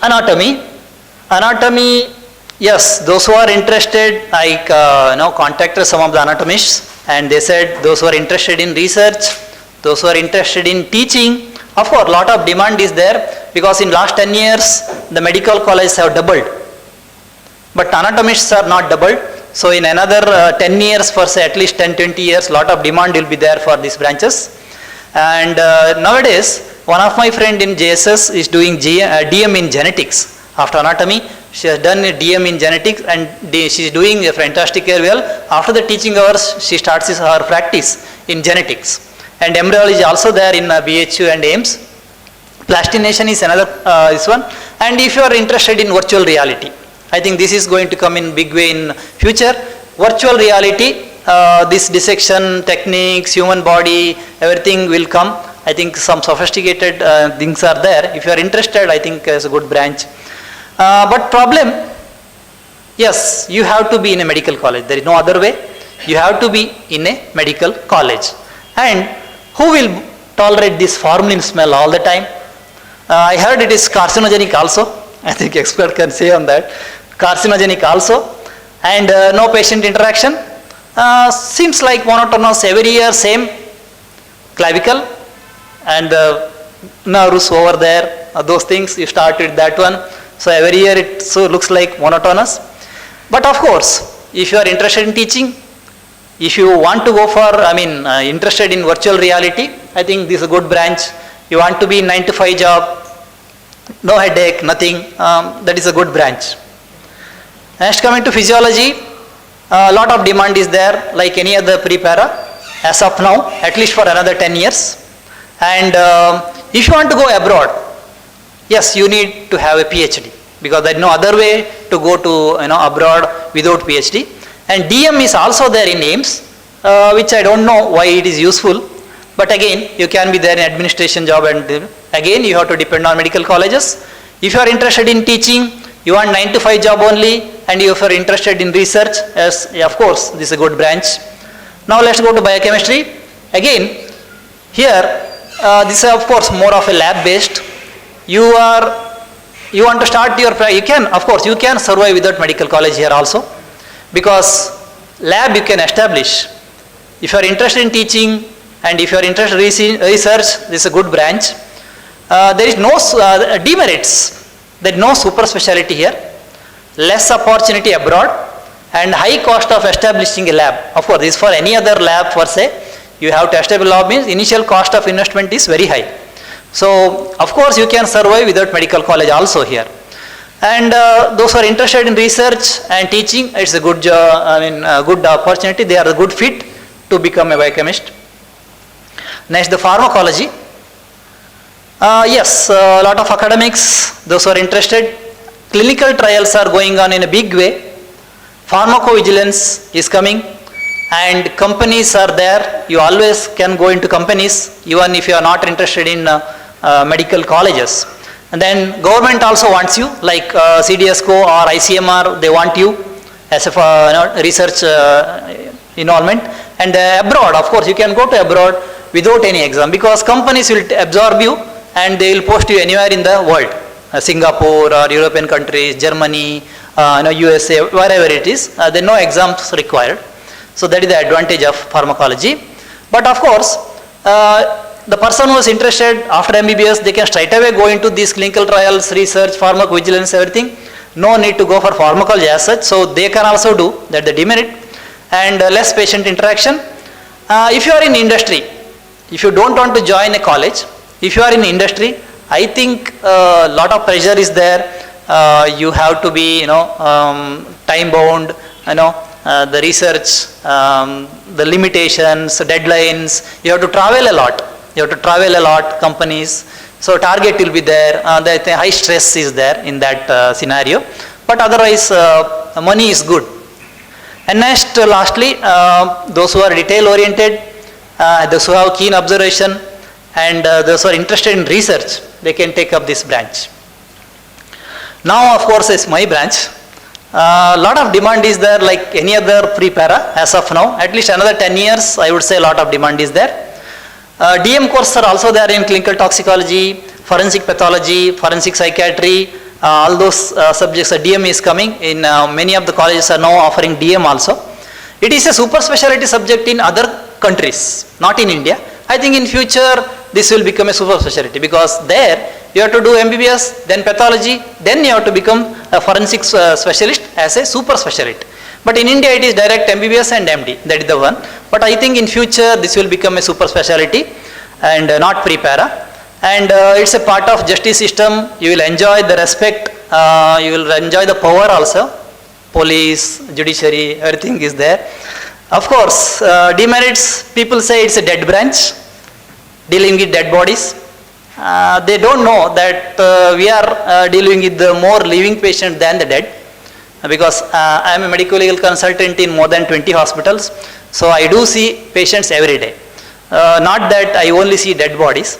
Anatomy. Anatomy, yes, those who are interested, like contacted some of the anatomists, and they said those who are interested in research, those who are interested in teaching, of course, lot of demand is there, because in last 10 years, the medical colleges have doubled. But anatomists are not doubled. So in another 10 years, for say at least 10-20 years, lot of demand will be there for these branches. And nowadays, one of my friend in JSS is doing DM in genetics. After anatomy, she has done a DM in genetics, and she is doing a fantastic care well. After the teaching hours, she starts her practice in genetics. And embryology is also there in BHU and AIMS. Plastination is another this one. And if you are interested in virtual reality, I think this is going to come in big way in future. Virtual reality, this dissection techniques, human body, everything will come. I think some sophisticated things are there. If you are interested, I think it's a good branch. But problem, yes, you have to be in a medical college. There is no other way. You have to be in a medical college. And who will tolerate this formalin smell all the time? I heard it is carcinogenic also. I think expert can say on that. Carcinogenic also. And no patient interaction. Seems like monotonous every year, same clavicle and nerves over there, those things, you start with that one. So every year it so looks like monotonous. But of course, if you are interested in teaching, if you want to go for, interested in virtual reality, I think this is a good branch. You want to be in 9 to 5 job, no headache, nothing, that is a good branch. Next, coming to physiology, a lot of demand is there, like any other pre-para, as of now, at least for another 10 years. And if you want to go abroad, yes, you need to have a PhD, because there is no other way to go to abroad without PhD. And DM is also there in AIMS, which I don't know why it is useful. But again, you can be there in administration job, and again you have to depend on medical colleges. If you are interested in teaching, you want 9 to 5 job only, and if you are interested in research, yes, of course, this is a good branch. Now let's go to biochemistry. Again, here, this is of course more of a lab based. You want to start your, you can, of course, you can survive without medical college here also, because lab you can establish. If you are interested in teaching, and if you are interested in research, this is a good branch. There is no demerits. There is no super specialty here. Less opportunity abroad, and high cost of establishing a lab. Of course, this is for any other lab per se. You have to establish a lab, means initial cost of investment is very high. So, of course, you can survive without medical college also here. And those who are interested in research and teaching, it's a good, good opportunity. They are a good fit to become a biochemist. Next, the pharmacology. Yes, a lot of academics, those who are interested. Clinical trials are going on in a big way. Pharmacovigilance is coming, and companies are there. You always can go into companies, even if you are not interested in medical colleges. And then government also wants you, like CDSCO or ICMR, they want you as a research involvement. And abroad, of course, you can go to abroad without any exam, because companies will absorb you and they will post you anywhere in the world. Singapore or European countries, Germany, USA, wherever it is, there are no exams required. So that is the advantage of pharmacology. But of course, the person who is interested after MBBS, they can straight away go into these clinical trials, research, pharmacovigilance, everything. No need to go for pharmacology as such. So they can also do that, the demerit, and less patient interaction. If you are in industry, if you don't want to join a college, if you are in industry, I think a lot of pressure is there. You have to be, time bound, the research, the limitations, deadlines. You have to travel a lot. Companies. So target will be there. The high stress is there in that scenario. But otherwise, money is good. And next, lastly, those who are detail oriented, those who have keen observation, and those who are interested in research, they can take up this branch. Now, of course, is my branch. Lot of demand is there, like any other pre-para as of now. At least another 10 years, I would say a lot of demand is there. DM courses are also there in clinical toxicology, forensic pathology, forensic psychiatry, all those subjects, DM is coming. In many of the colleges are now offering DM also. It is a super specialty subject in other countries, not in India. I think in future this will become a super specialty, because there you have to do MBBS, then pathology, then you have to become a forensic specialist as a super specialty. But in India it is direct MBBS and MD, that is the one. But I think in future this will become a super specialty and not pre-para. And it's a part of justice system. You will enjoy the respect, you will enjoy the power also. Police, judiciary, everything is there. Of course, demerits, people say it's a dead branch, dealing with dead bodies. They don't know that we are dealing with the more living patient than the dead, because I am a medical legal consultant in more than 20 hospitals, so I do see patients every day. Not that I only see dead bodies.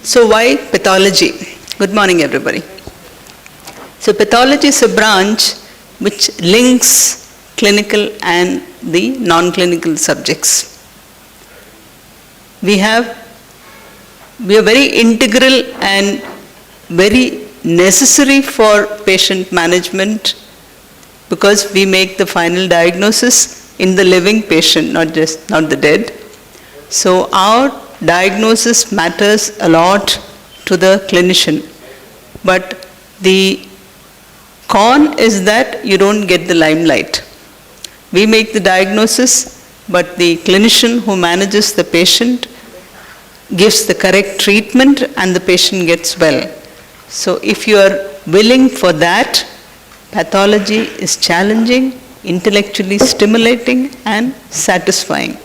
So why pathology? Good morning, everybody. So pathology is a branch which links clinical and the non-clinical subjects. We are very integral and very necessary for patient management, because we make the final diagnosis in the living patient, not the dead. So our diagnosis matters a lot to the clinician, but the con is that you don't get the limelight. We make the diagnosis, but the clinician who manages the patient gives the correct treatment and the patient gets well. So if you are willing for that, pathology is challenging, intellectually stimulating and satisfying.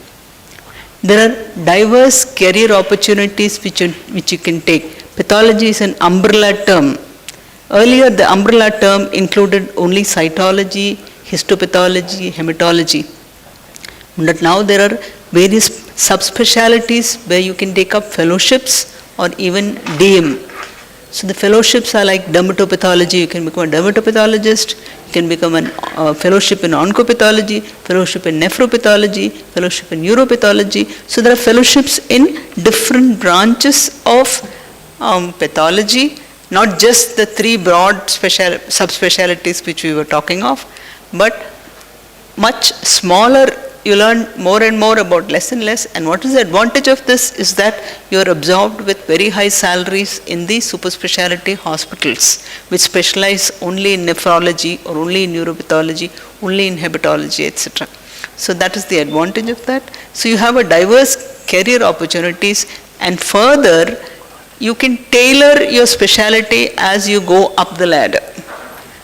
There are diverse career opportunities which you can take. Pathology is an umbrella term. Earlier the umbrella term included only cytology, histopathology, hematology. But now there are various subspecialties where you can take up fellowships or even DM. So the fellowships are like dermatopathology, you can become a dermatopathologist, you can become a fellowship in oncopathology, fellowship in nephropathology, fellowship in neuropathology. So there are fellowships in different branches of pathology, not just the three broad subspecialties which we were talking of, but much smaller. You learn more and more about less and less, and what is the advantage of this is that you are absorbed with very high salaries in the super specialty hospitals which specialize only in nephrology or only in neuropathology, only in hepatology, etc. So that is the advantage of that. So you have a diverse career opportunities, and further you can tailor your specialty as you go up the ladder.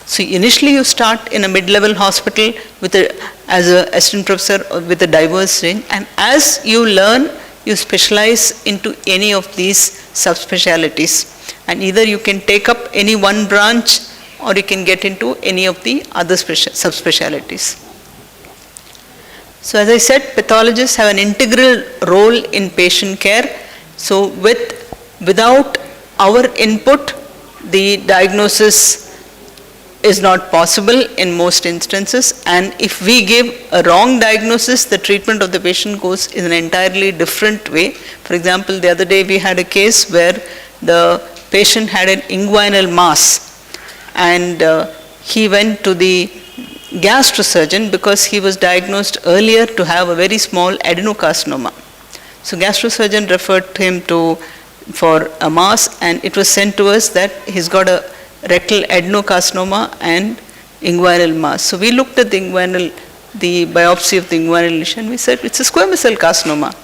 So initially you start in a mid-level hospital as an assistant professor with a diverse range, and as you learn, you specialize into any of these subspecialties. And either you can take up any one branch or you can get into any of the other subspecialties. So as I said, pathologists have an integral role in patient care. So without our input, the diagnosis is not possible in most instances, and if we give a wrong diagnosis, the treatment of the patient goes in an entirely different way. For example, the other day we had a case where the patient had an inguinal mass, and he went to the gastrosurgeon because he was diagnosed earlier to have a very small adenocarcinoma. So gastrosurgeon referred him for a mass, and it was sent to us that he's got a rectal adenocarcinoma and inguinal mass. So we looked at the biopsy of the inguinal lesion. We said it's a squamous cell carcinoma.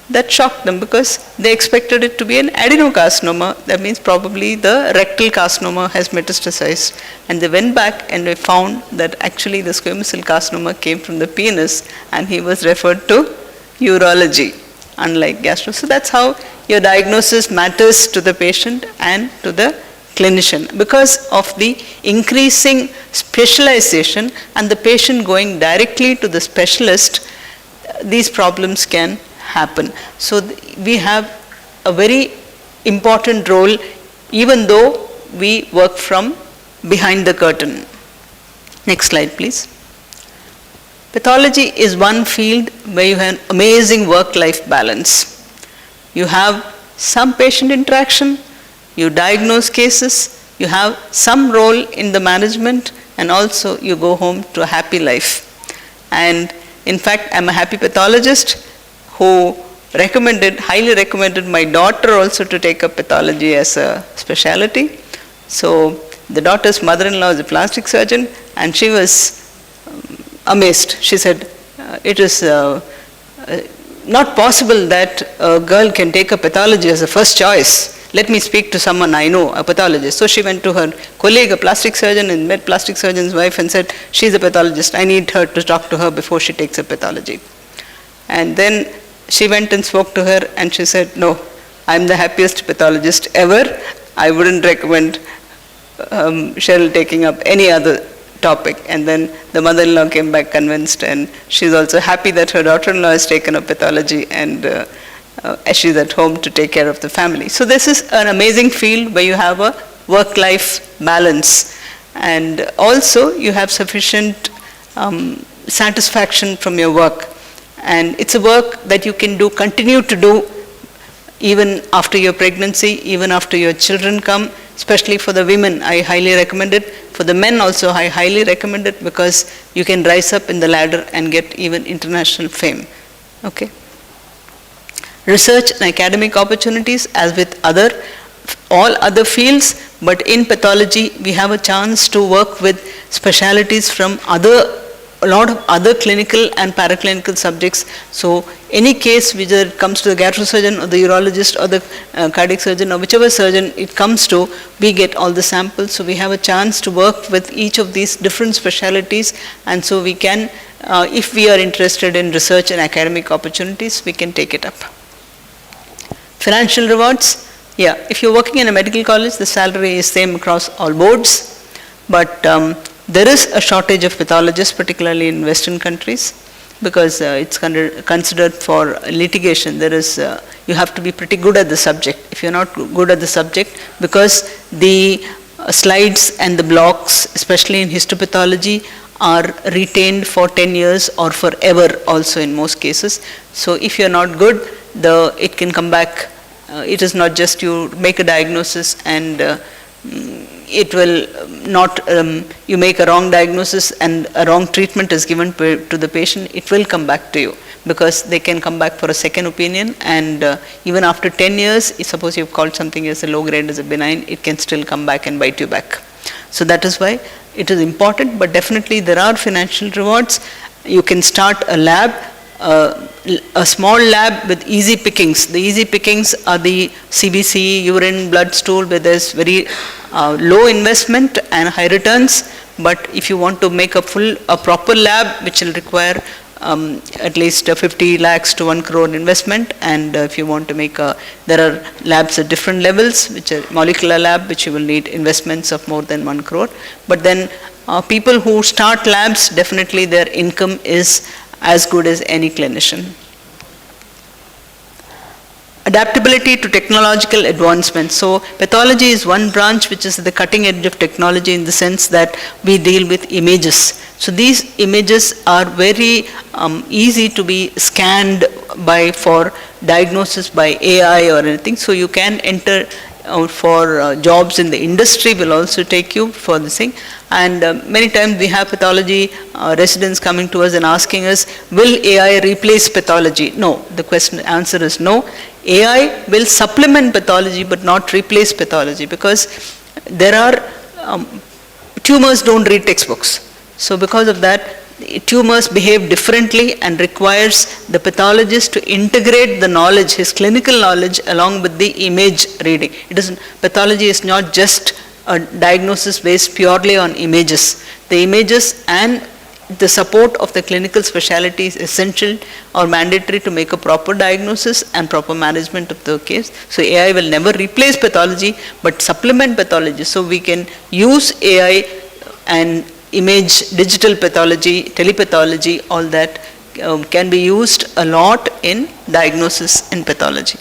That shocked them because they expected it to be an adenocarcinoma. That means probably the rectal carcinoma has metastasized. And they went back and they found that actually the squamous cell carcinoma came from the penis, and he was referred to urology, unlike gastro. So that's how your diagnosis matters to the patient and to the clinician. Because of the increasing specialization and the patient going directly to the specialist, these problems can happen. So we have a very important role, even though we work from behind the curtain. Next slide, please. Pathology is one field where you have an amazing work-life balance. You have some patient interaction, you diagnose cases, you have some role in the management, and also you go home to a happy life. And in fact, I'm a happy pathologist who highly recommended my daughter also to take up pathology as a specialty. So the daughter's mother-in-law is a plastic surgeon, and she was amazed. She said, it is not possible that a girl can take up pathology as a first choice. Let me speak to someone I know, a pathologist. So she went to her colleague, a plastic surgeon, and met plastic surgeon's wife and said, she's a pathologist. I need her to talk to her before she takes up pathology. And then she went and spoke to her, and she said, no, I'm the happiest pathologist ever. I wouldn't recommend Cheryl taking up any other topic. And then the mother-in-law came back convinced, and she's also happy that her daughter-in-law has taken up pathology, and she's at home to take care of the family. So this is an amazing field where you have a work-life balance, and also you have sufficient satisfaction from your work. And it's a work that you can continue to do even after your pregnancy, even after your children come. Especially for the women, I highly recommend it. For the men also, I highly recommend it, because you can rise up in the ladder and get even international fame. Okay. Research and academic opportunities, as with all other fields, but in pathology, we have a chance to work with specialities from a lot of other clinical and paraclinical subjects. So any case, whether it comes to the gastrosurgeon or the urologist or the cardiac surgeon or whichever surgeon it comes to, we get all the samples. So we have a chance to work with each of these different specialties, and so we can, if we are interested in research and academic opportunities, we can take it up. Financial rewards, yeah, if you're working in a medical college, the salary is same across all boards, but there is a shortage of pathologists, particularly in Western countries, because it's considered for litigation. There is, you have to be pretty good at the subject. If you're not good at the subject, because the slides and the blocks, especially in histopathology, are retained for 10 years or forever also in most cases. So if you're not good, it can come back. It is not just you make a diagnosis and it will not, you make a wrong diagnosis and a wrong treatment is given to the patient, it will come back to you, because they can come back for a second opinion, and even after 10 years, suppose you've called something as a low grade as a benign, it can still come back and bite you back. So that is why it is important, but definitely there are financial rewards. You can start a lab, a small lab with easy pickings. The easy pickings are the CBC, urine, blood stool, where there's very low investment and high returns. But if you want to make a proper lab, which will require at least 50 lakhs to 1 crore investment, and if you want to make there are labs at different levels, which are molecular lab, which you will need investments of more than 1 crore. But then people who start labs, definitely their income is as good as any clinician. Adaptability to technological advancements. So pathology is one branch which is at the cutting edge of technology, in the sense that we deal with images. So these images are very easy to be scanned for diagnosis by AI or anything. So you can enter for jobs in the industry, will also take you for this thing. And many times we have pathology residents coming to us and asking us, will AI replace pathology? No, the answer is no. AI will supplement pathology but not replace pathology, because there are tumors don't read textbooks. So because of that, tumors behave differently and requires the pathologist to integrate the knowledge, his clinical knowledge, along with the image reading. Pathology is not just a diagnosis based purely on images. The images and the support of the clinical specialty is essential or mandatory to make a proper diagnosis and proper management of the case. So AI will never replace pathology but supplement pathology. So we can use AI and image, digital pathology, telepathology, all that can be used a lot in diagnosis in pathology.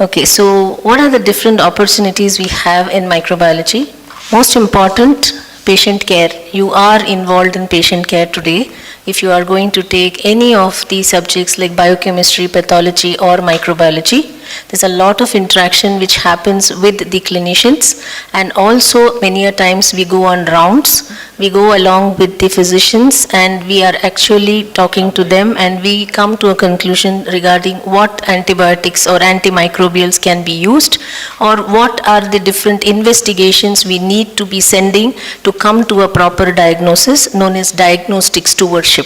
Okay, so what are the different opportunities we have in microbiology? Most important, patient care. You are involved in patient care today. If you are going to take any of these subjects like biochemistry, pathology or microbiology, there's a lot of interaction which happens with the clinicians, and also many a times we go on rounds, we go along with the physicians and we are actually talking to them, and we come to a conclusion regarding what antibiotics or antimicrobials can be used, or what are the different investigations we need to be sending to come to a proper diagnosis known as diagnostic stewardship.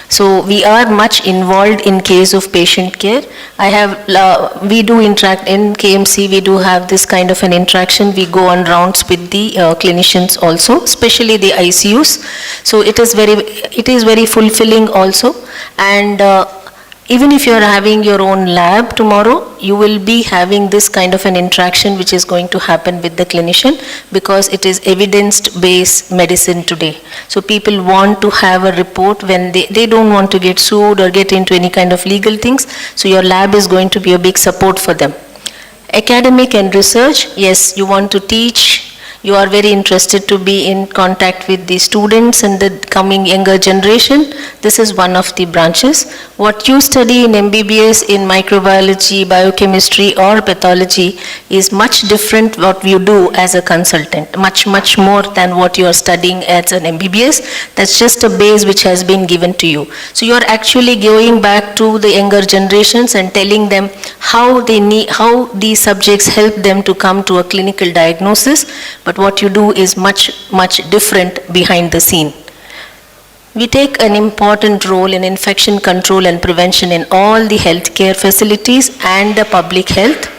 So we are much involved in case of patient care. We do interact in KMC, we do have this kind of an interaction. We go on rounds with the clinicians also, especially the ICUs. So it is very fulfilling also. And even if you are having your own lab tomorrow, you will be having this kind of an interaction which is going to happen with the clinician, because it is evidence-based medicine today. So people want to have a report when they don't want to get sued or get into any kind of legal things. So your lab is going to be a big support for them. Academic and research, yes, you want to teach. You are very interested to be in contact with the students and the coming younger generation. This is one of the branches. What you study in MBBS in microbiology, biochemistry or pathology is much different what you do as a consultant, much more than what you are studying as an MBBS. That's just a base which has been given to you. So you are actually going back to the younger generations and telling them how these subjects help them to come to a clinical diagnosis. But what you do is much different behind the scene. We take an important role in infection control and prevention in all the healthcare facilities and the public health.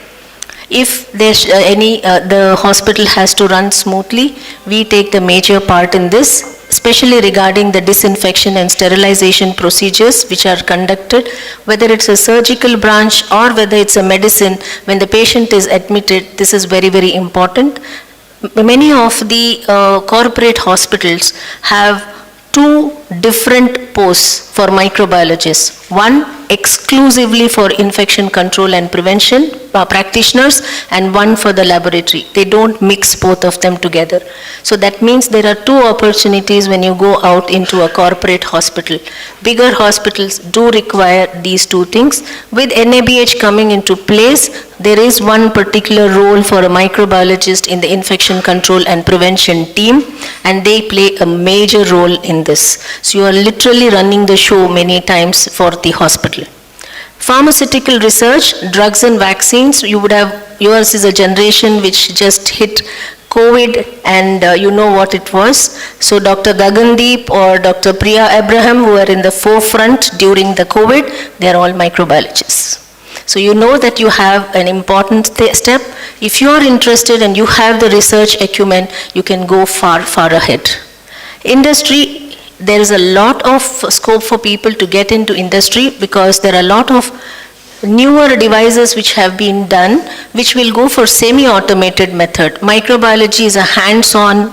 If there's the hospital has to run smoothly, we take the major part in this, especially regarding the disinfection and sterilization procedures which are conducted, whether it's a surgical branch or whether it's a medicine. When the patient is admitted, this is very important. Many of the corporate hospitals have two different posts for microbiologists. One exclusively for infection control and prevention practitioners, and one for the laboratory. They don't mix both of them together. So that means there are two opportunities when you go out into a corporate hospital. Bigger hospitals do require these two things. With NABH coming into place, there is one particular role for a microbiologist in the infection control and prevention team, and they play a major role in this. So you are literally running the show many times for the hospital. Pharmaceutical research, drugs and vaccines, yours is a generation which just hit COVID, and you know what it was. So Dr. Gagandeep or Dr. Priya Abraham, who are in the forefront during the COVID, they are all microbiologists. So you know that you have an important step. If you are interested and you have the research acumen, you can go far ahead. Industry, there is a lot of scope for people to get into industry, because there are a lot of newer devices which have been done, which will go for semi-automated method. Microbiology is a hands-on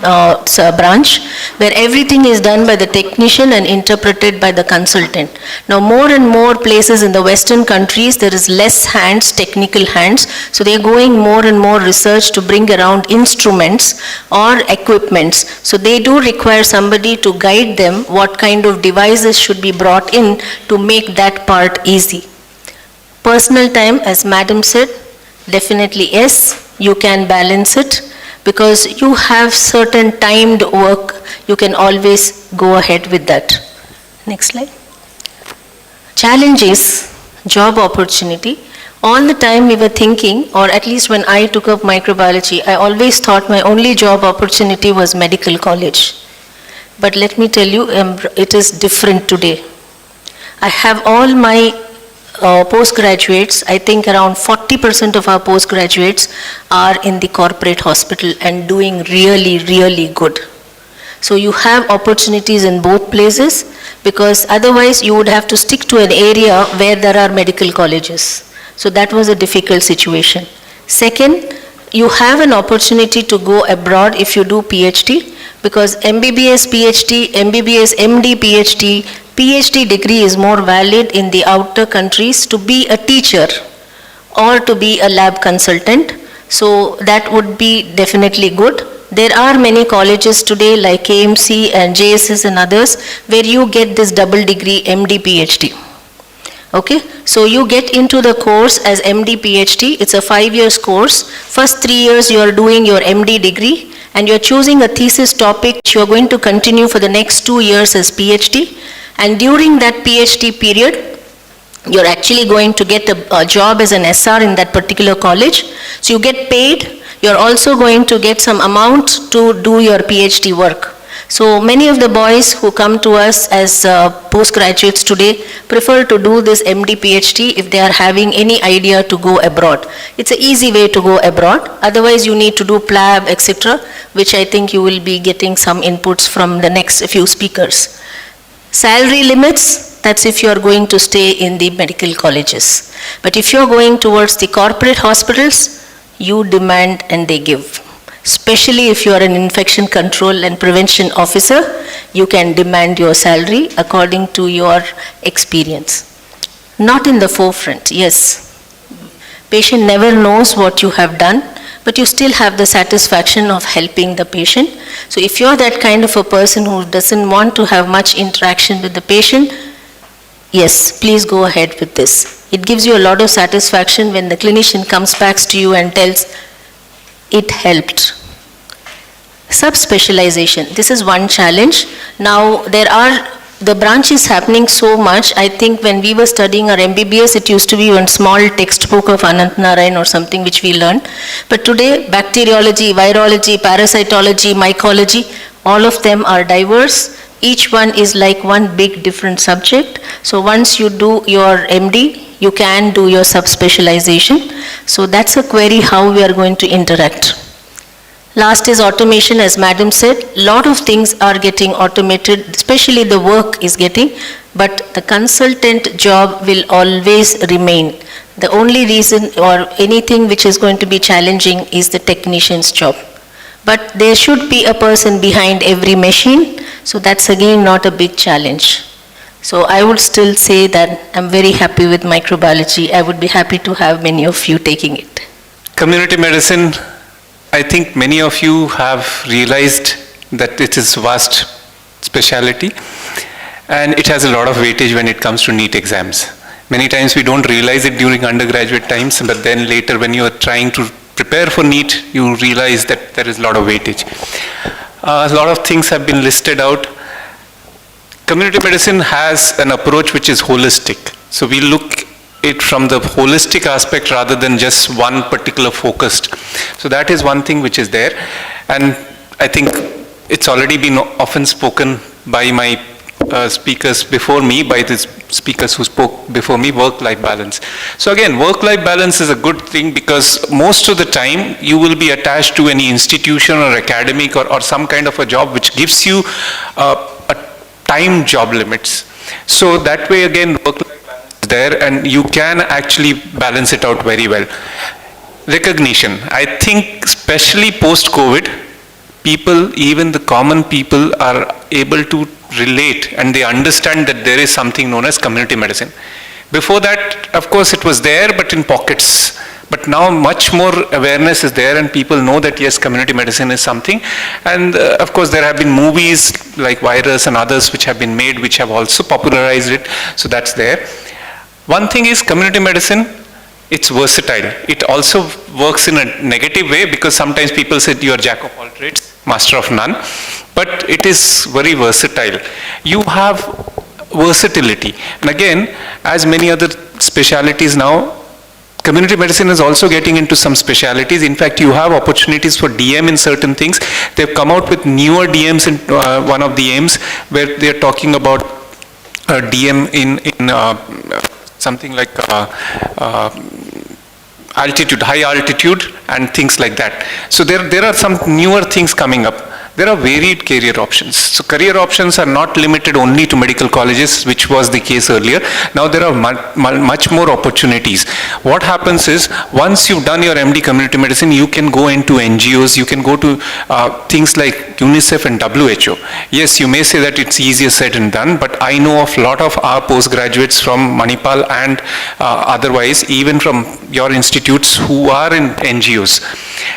branch where everything is done by the technician and interpreted by the consultant. Now more and more places in the Western countries, there is less hands, technical hands, so they are going more and more research to bring around instruments or equipments. So they do require somebody to guide them what kind of devices should be brought in to make that part easy. Personal time, as Madam said, definitely yes, you can balance it, because you have certain timed work, you can always go ahead with that. Next slide. Challenges, job opportunity. All the time we were thinking, or at least when I took up microbiology, I always thought my only job opportunity was medical college. But let me tell you, it is different today. I have all my postgraduates, I think around 40% of our postgraduates are in the corporate hospital and doing really good. So you have opportunities in both places, because otherwise you would have to stick to an area where there are medical colleges. So that was a difficult situation. Second, you have an opportunity to go abroad if you do PhD, because MBBS PhD, MBBS MD PhD degree is more valid in the outer countries to be a teacher or to be a lab consultant. So that would be definitely good. There are many colleges today like KMC and JSS and others where you get this double degree MD PhD. Okay, so you get into the course as MD PhD. It's a 5 years course. First 3 years you are doing your MD degree and you're choosing a thesis topic which you're going to continue for the next 2 years as PhD. And during that PhD period, you're actually going to get a job as an SR in that particular college. So you get paid. You're also going to get some amount to do your PhD work. So many of the boys who come to us as postgraduates today prefer to do this MD PhD if they are having any idea to go abroad. It's an easy way to go abroad. Otherwise you need to do PLAB, etc., which I think you will be getting some inputs from the next few speakers. Salary limits, that's if you are going to stay in the medical colleges. But if you are going towards the corporate hospitals, you demand and they give. Especially if you are an infection control and prevention officer, you can demand your salary according to your experience. Not in the forefront, yes. Patient never knows what you have done, but you still have the satisfaction of helping the patient. So if you're that kind of a person who doesn't want to have much interaction with the patient, yes, please go ahead with this. It gives you a lot of satisfaction when the clinician comes back to you and tells, it helped. Subspecialization, this is one challenge. Now the branch is happening so much. I think when we were studying our MBBS, it used to be one small textbook of Anant Narayan or something which we learned. But today, bacteriology, virology, parasitology, mycology, all of them are diverse. Each one is like one big different subject. So once you do your MD, you can do your subspecialization. So that's a query how we are going to interact. Last is automation, as Madam said. Lot of things are getting automated, especially the work is getting, but the consultant job will always remain. The only reason or anything which is going to be challenging is the technician's job. But there should be a person behind every machine, so that's again not a big challenge. So I would still say that I'm very happy with microbiology. I would be happy to have many of you taking it. Community medicine, I think many of you have realized that it is vast specialty and it has a lot of weightage when it comes to NEET exams. Many times we don't realize it during undergraduate times, but then later when you are trying to prepare for NEET, you realize that there is a lot of weightage. A lot of things have been listed out. Community medicine has an approach which is holistic. So we look it from the holistic aspect rather than just one particular focused. So that is one thing which is there. And I think it's already been often spoken by my speakers before me, by the speakers who spoke before me, work-life balance. So again, work-life balance is a good thing because most of the time you will be attached to any institution or academic or some kind of a job which gives you a time job limits. So that way again, work-life balance is there and you can actually balance it out very well. Recognition. I think especially post-COVID, people, even the common people, are able to relate and they understand that there is something known as community medicine. Before that, of course, it was there, but in pockets. But now much more awareness is there and people know that yes, community medicine is something. And of course, there have been movies like Virus and others which have been made, which have also popularized it. So that's there. One thing is community medicine, it's versatile. It also works in a negative way because sometimes people say you are jack of all trades, master of none, but it is very versatile. You have versatility. And again, as many other specialities now, community medicine is also getting into some specialities. In fact, you have opportunities for DM in certain things. They've come out with newer DMs in one of the AIMS where they're talking about DM in something like altitude, high altitude and things like that. So there are some newer things coming up. there are varied career options. So career options are not limited only to medical colleges, which was the case earlier. Now there are much more opportunities. What happens is, once you've done your MD community medicine, you can go into NGOs, you can go to things like UNICEF and WHO. Yes, you may say that it's easier said than done, but I know of a lot of our postgraduates from Manipal and otherwise, even from your institutes who are in NGOs.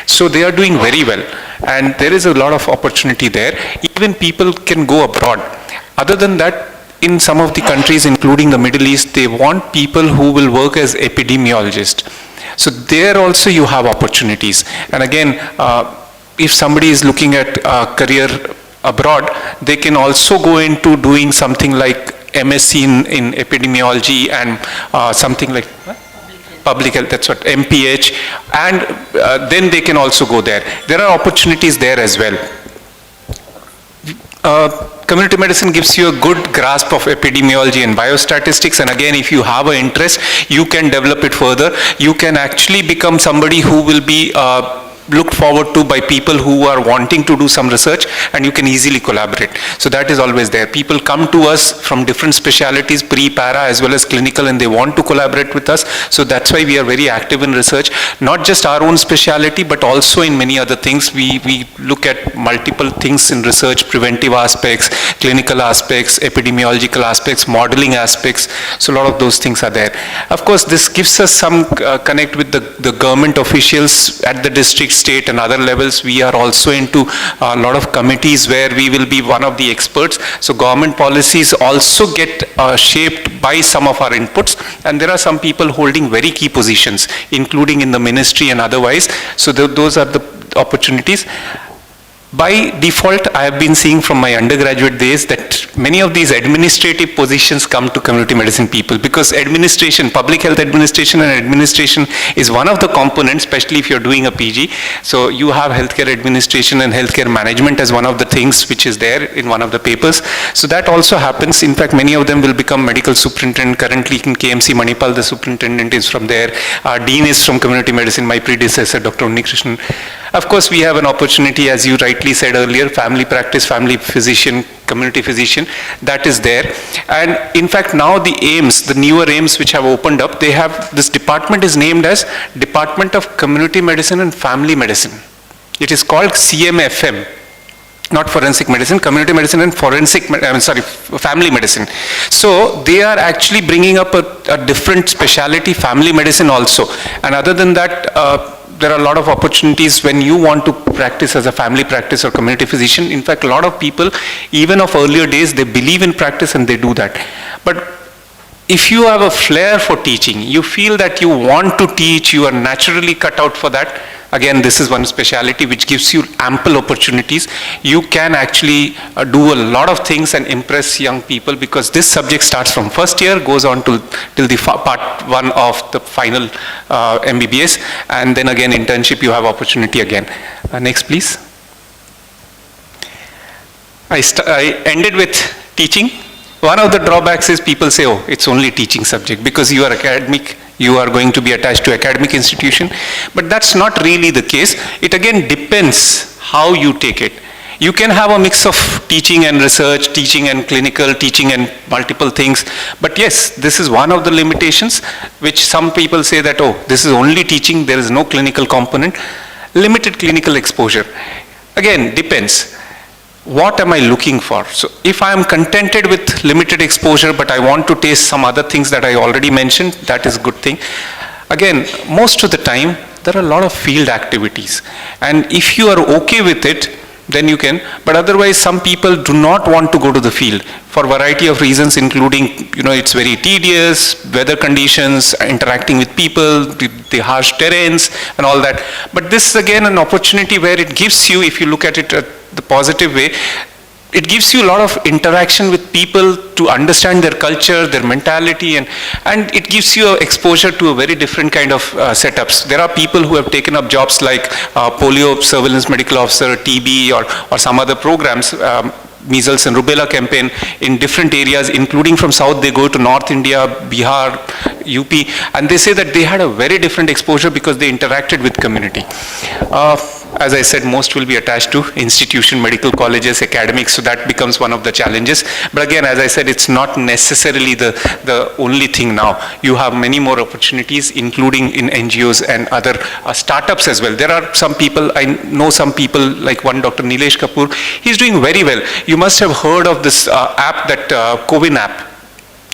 So they are doing very well. And there is a lot of opportunity there. Even people can go abroad. Other than that, in some of the countries, including the Middle East, they want people who will work as epidemiologists. So there also you have opportunities. And again, if somebody is looking at a career abroad, they can also go into doing something like MSc in epidemiology and something like public health, that's what, MPH, and then they can also go there. There are opportunities there as well. Community medicine gives you a good grasp of epidemiology and biostatistics, and again, if you have an interest, you can develop it further. You can actually become somebody who will be looked forward to by people who are wanting to do some research, and you can easily collaborate. So that is always there. People come to us from different specialities, pre-para as well as clinical, and they want to collaborate with us. So that's why we are very active in research, not just our own speciality, but also in many other things. We look at multiple things in research, preventive aspects, clinical aspects, epidemiological aspects, modeling aspects. So a lot of those things are there. Of course, this gives us some connect with the government officials at the district, state and other levels. We are also into a lot of committees where we will be one of the experts. So government policies also get shaped by some of our inputs, and there are some people holding very key positions, including in the ministry and otherwise. So those are the opportunities. By default, I have been seeing from my undergraduate days that many of these administrative positions come to community medicine people, because administration, public health administration and administration is one of the components, especially if you're doing a PG. So you have healthcare administration and healthcare management as one of the things which is there in one of the papers. So that also happens. In fact, many of them will become medical superintendent. Currently in KMC Manipal, the superintendent is from there. Our dean is from community medicine, my predecessor, Dr. Unnikrishnan. Of course, we have an opportunity, as you rightly said earlier, family practice, family physician, community physician, that is there. And in fact, now the AIIMS, the newer AIIMS which have opened up, they have, this department is named as Department of Community Medicine and Family Medicine. It is called CMFM. Not forensic medicine, community medicine and family medicine. So they are actually bringing up a different specialty, family medicine also. And other than that, there are a lot of opportunities when you want to practice as a family practice or community physician. In fact, a lot of people, even of earlier days, they believe in practice and they do that. But if you have a flair for teaching, you feel that you want to teach, you are naturally cut out for that, again, this is one specialty which gives you ample opportunities. You can actually do a lot of things and impress young people, because this subject starts from first year, goes on till the part one of the final MBBS, and then again internship, you have opportunity again. Next, please. I ended with teaching. One of the drawbacks is people say, oh, it's only teaching subject, because you are academic, you are going to be attached to academic institution. But that's not really the case. It again depends how you take it. You can have a mix of teaching and research, teaching and clinical, teaching and multiple things. But yes, this is one of the limitations, which some people say that, oh, this is only teaching, there is no clinical component. Limited clinical exposure. Again, depends. What am I looking for? So if I am contented with limited exposure, but I want to taste some other things that I already mentioned, that is a good thing. Again, most of the time, there are a lot of field activities. And if you are okay with it, then you can. But otherwise, some people do not want to go to the field for a variety of reasons, including, it's very tedious, weather conditions, interacting with people, the harsh terrains and all that. But this is again an opportunity where it gives you, if you look at it the positive way, it gives you a lot of interaction with people to understand their culture, their mentality, and it gives you exposure to a very different kind of setups. There are people who have taken up jobs like polio surveillance medical officer, TB, or some other programs, measles and rubella campaign in different areas, including from South. They go to North India, Bihar, UP, and they say that they had a very different exposure because they interacted with community. As I said, most will be attached to institution, medical colleges, academics, so that becomes one of the challenges. But again, as I said, it's not necessarily the only thing now. You have many more opportunities, including in NGOs and other startups as well. There are some people, I know some people, like one Dr. Nilesh Kapoor, he's doing very well. You must have heard of this app, that CoWIN app.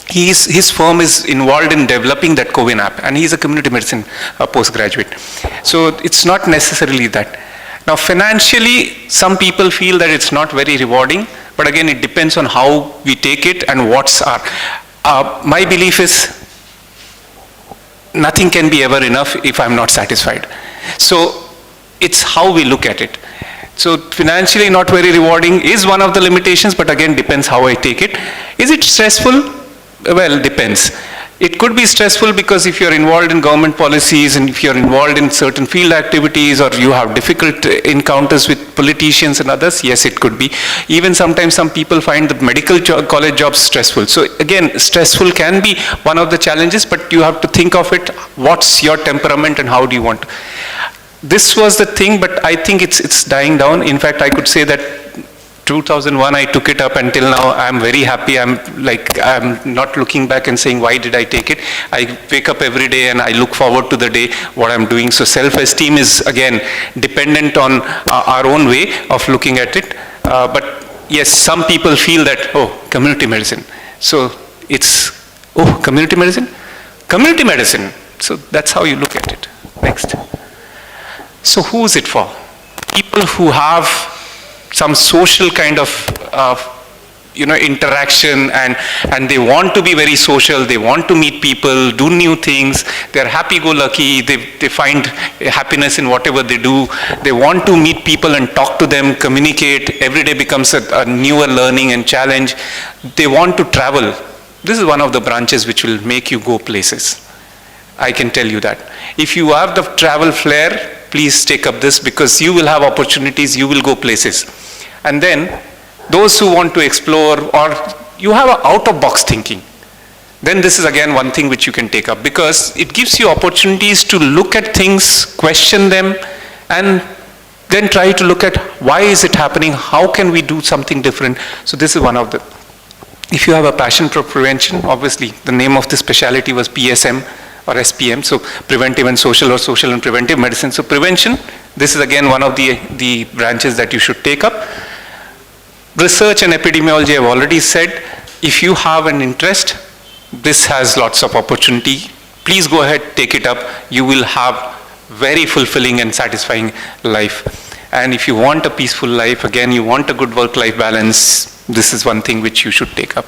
His firm is involved in developing that CoWIN app, and he's a community medicine postgraduate. So it's not necessarily that. Now financially, some people feel that it's not very rewarding, but again, it depends on how we take it and what's our, my belief is nothing can be ever enough if I'm not satisfied. So it's how we look at it. So financially not very rewarding is one of the limitations, but again, depends how I take it. Is it stressful? Well, depends. It could be stressful because if you're involved in government policies and if you're involved in certain field activities or you have difficult encounters with politicians and others, yes, it could be. Even sometimes some people find the medical college jobs stressful. So again, stressful can be one of the challenges, but you have to think of it, what's your temperament and how do you want to. This was the thing, but I think it's dying down. In fact, I could say that 2001 I took it up until now. I'm very happy. I'm not looking back and saying, why did I take it? I wake up every day and I look forward to the day, what I'm doing. So self-esteem is again dependent on our own way of looking at it. But yes, some people feel that, oh, community medicine. So it's, oh, community medicine? Community medicine. So that's how you look at it. Next. So who is it for? People who have some social kind of interaction and they want to be very social, they want to meet people, do new things, they're happy-go-lucky, they find happiness in whatever they do, they want to meet people and talk to them, communicate, every day becomes a newer learning and challenge, they want to travel. This is one of the branches which will make you go places. I can tell you that. If you have the travel flair, please take up this because you will have opportunities, you will go places. And then those who want to explore or you have an out-of-box thinking, then this is again one thing which you can take up because it gives you opportunities to look at things, question them, and then try to look at why is it happening, how can we do something different. So this is one of the, if you have a passion for prevention, obviously the name of the specialty was PSM or SPM, so preventive and social or social and preventive medicine. So prevention, this is again one of the branches that you should take up. Research and epidemiology, I've already said, if you have an interest, this has lots of opportunity. Please go ahead, take it up. You will have very fulfilling and satisfying life. And if you want a peaceful life, again, you want a good work-life balance, this is one thing which you should take up.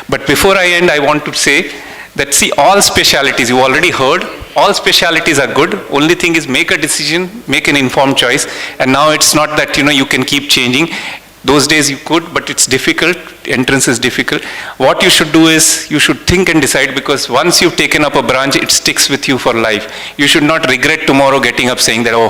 But before I end, I want to say that see, all specialities, you already heard, all specialities are good. Only thing is make a decision, make an informed choice. And now it's not that, you can keep changing. Those days you could, but it's difficult, entrance is difficult. What you should do is, you should think and decide because once you've taken up a branch, it sticks with you for life. You should not regret tomorrow getting up saying that, oh,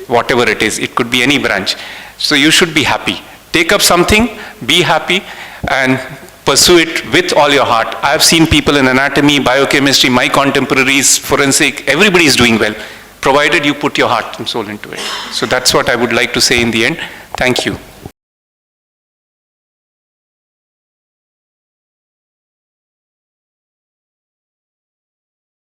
whatever it is, it could be any branch. So you should be happy. Take up something, be happy, and pursue it with all your heart. I have seen people in anatomy, biochemistry, my contemporaries, forensic, everybody is doing well, provided you put your heart and soul into it. So that's what I would like to say in the end. Thank you.